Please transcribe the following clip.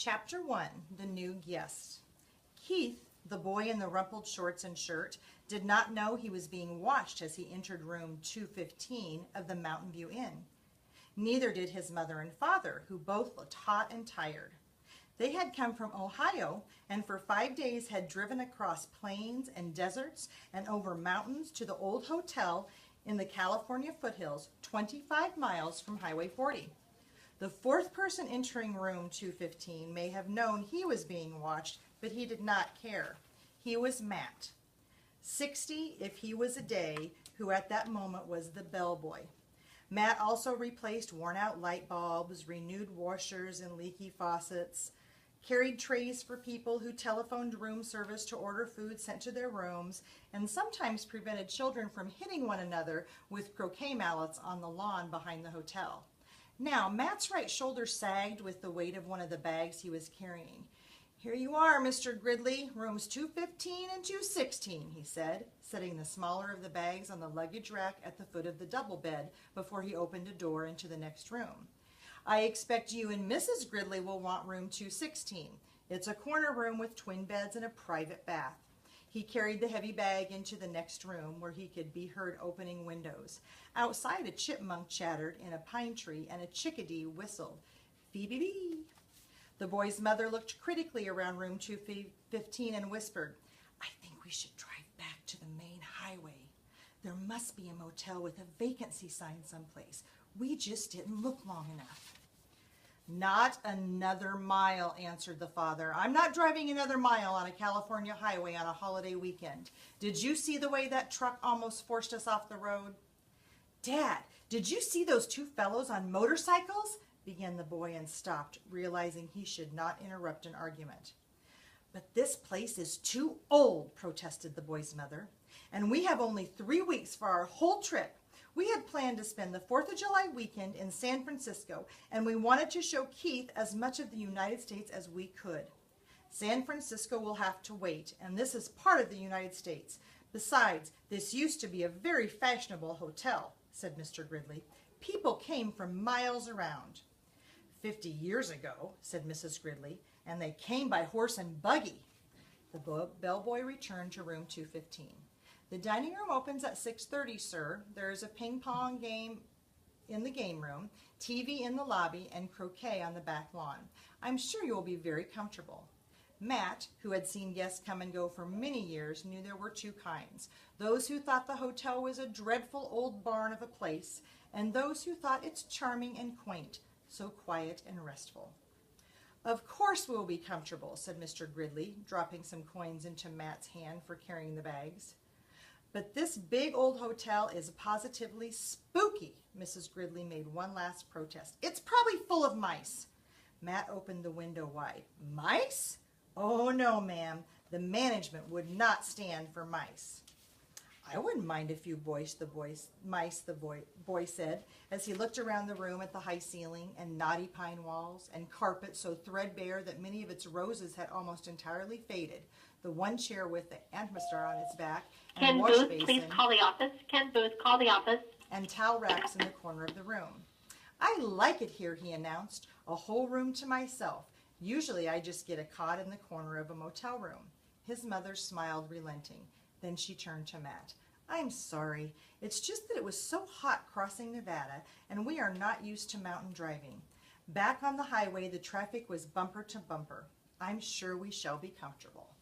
Chapter 1, The New Guest. Keith, the boy in the rumpled shorts and shirt, did not know he was being watched as he entered room 215 of the Mountain View Inn. Neither did his mother and father, who both looked hot and tired. They had come from Ohio and for 5 days had driven across plains and deserts and over mountains to the old hotel in the California foothills, 25 miles from Highway 40. The fourth person entering room 215 may have known he was being watched, but he did not care. He was Matt, 60 if he was a day, who at that moment was the bellboy. Matt also replaced worn-out light bulbs, renewed washers and leaky faucets, carried trays for people who telephoned room service to order food sent to their rooms, and sometimes prevented children from hitting one another with croquet mallets on the lawn behind the hotel. Now, Matt's right shoulder sagged with the weight of one of the bags he was carrying. "Here you are, Mr. Gridley, rooms 215 and 216, he said, setting the smaller of the bags on the luggage rack at the foot of the double bed before he opened a door into the next room. "I expect you and Mrs. Gridley will want room 216. It's a corner room with twin beds and a private bath." He carried the heavy bag into the next room where he could be heard opening windows. Outside, a chipmunk chattered in a pine tree and a chickadee whistled. "Phoebe-bee." The boy's mother looked critically around room 215 and whispered, "I think we should drive back to the main highway. There must be a motel with a vacancy sign someplace. We just didn't look long enough." "Not another mile," answered the father. "I'm not driving another mile on a California highway on a holiday weekend. Did you see the way that truck almost forced us off the road?" "Dad, did you see those two fellows on motorcycles?" began the boy and stopped, realizing he should not interrupt an argument. "But this place is too old," protested the boy's mother, "and we have only 3 weeks for our whole trip. We had planned to spend the 4th of July weekend in San Francisco, and we wanted to show Keith as much of the United States as we could. San Francisco will have to wait, and this is part of the United States. Besides, this used to be a very fashionable hotel," said Mr. Gridley. "People came from miles around." 50 years ago," said Mrs. Gridley, "and they came by horse and buggy." The bellboy returned to room 215. "The dining room opens at 6:30, sir. There is a ping-pong game in the game room, TV in the lobby, and croquet on the back lawn. I'm sure you will be very comfortable." Matt, who had seen guests come and go for many years, knew there were two kinds: those who thought the hotel was a dreadful old barn of a place, and those who thought it charming and quaint, so quiet and restful. "Of course we'll be comfortable," said Mr. Gridley, dropping some coins into Matt's hand for carrying the bags. "But this big old hotel is positively spooky." Mrs. Gridley made one last protest. "It's probably full of mice." Matt opened the window wide. "Mice? Oh no, ma'am. The management would not stand for mice." "I wouldn't mind a few mice, the boy said, as he looked around the room at the high ceiling and knotty pine walls and carpet so threadbare that many of its roses had almost entirely faded, the one chair with the anthroposter on its back and wash basin. "Ken Booth, please call the office. Ken Booth, call the office." And towel racks in the corner of the room. "I like it here," he announced. "A whole room to myself. Usually I just get a cot in the corner of a motel room." His mother smiled, relenting. Then she turned to Matt. "I'm sorry. It's just that it was so hot crossing Nevada, and we are not used to mountain driving. Back on the highway, the traffic was bumper to bumper. I'm sure we shall be comfortable."